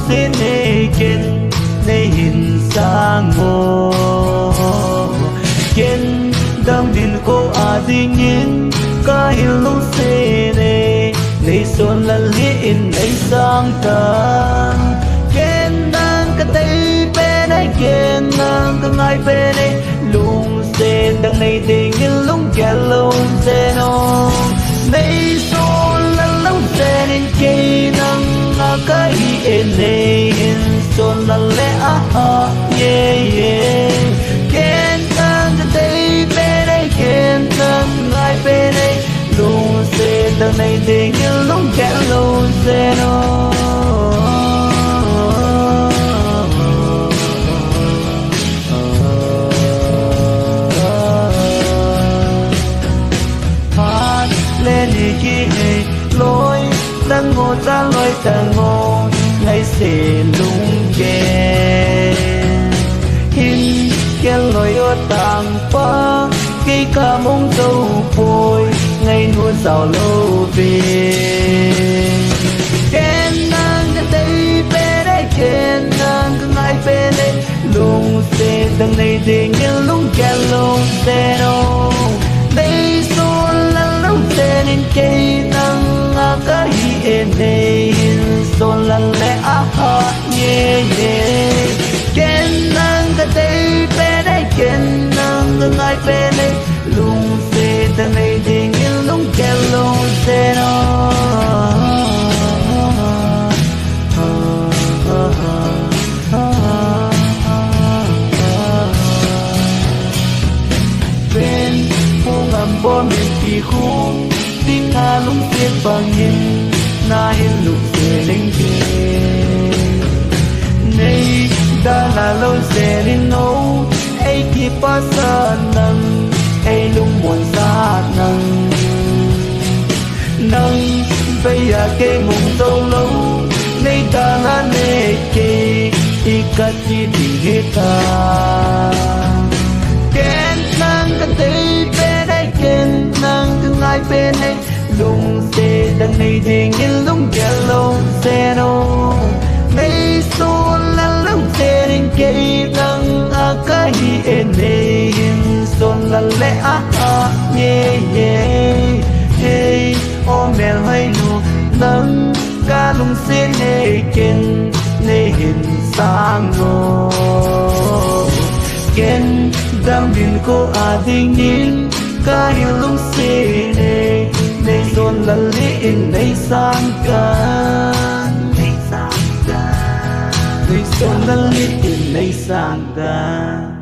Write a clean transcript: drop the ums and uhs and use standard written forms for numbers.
xin nê kinh nê hình sang ngô kinh đang bin cô à đi nhìn cả hình lúc xin nê nê xuân là liên nê sang càng kinh đang cái tay bên ấy kinh đang cái ngay bên ấy lung sen đang này tình in lung kẹt lung sen ô nê xuân là lung sen in kia năng cái in nê in xuân là lẽ ha yeah yeah kinh đang cái tay bên ấy kinh đang ngay bên ấy lung sen đang này tình in lung kẹt lung sen ô lên đi kia lối đang ngồi ra lối ta ngồi ngay xề lung kề hin cái lối ở tàng phá khi cả mong dâu bồi ngay nuôi giàu lâu về kén nang cái tay bên đây kén nang cái ngay bên đây lung xề đằng này thì như lung kẹt lung xề đâu đây số in cây nắng cái in đây son lần lẽ ha yeah yeah kén nắng cái tay bên đây kén nắng cái ngay bên đây lung xe ta này thì như lung kẹt lung xe nó bên phố ngầm bốn bên kỳ khung tiếng ca lung xiết vang nhìn na hin lục xe linh kề nay đã là lâu xe linh nấu ai khi pa sa nâng ai lung buồn xa nâng nâng bây giờ cái mùng dâu lâu nay ta là nê kê ikat chi đi hết ta kén nâng cái tay bên đây kén nâng cái ngay bên đây lung xe đằng này thì như lung kẹt lung xe đâu đây xuân là lung xe đến cây nâng cái in đây xuân là lẽ yeah yeah hey ôm mẹ hay nu nâng ca lung xe này kinh này hình sang ngô kinh đang bin cô à tình nhìn ca hiểu lung xe này đây xuân là liên đây sang càng đây xuân là liên đây sang càng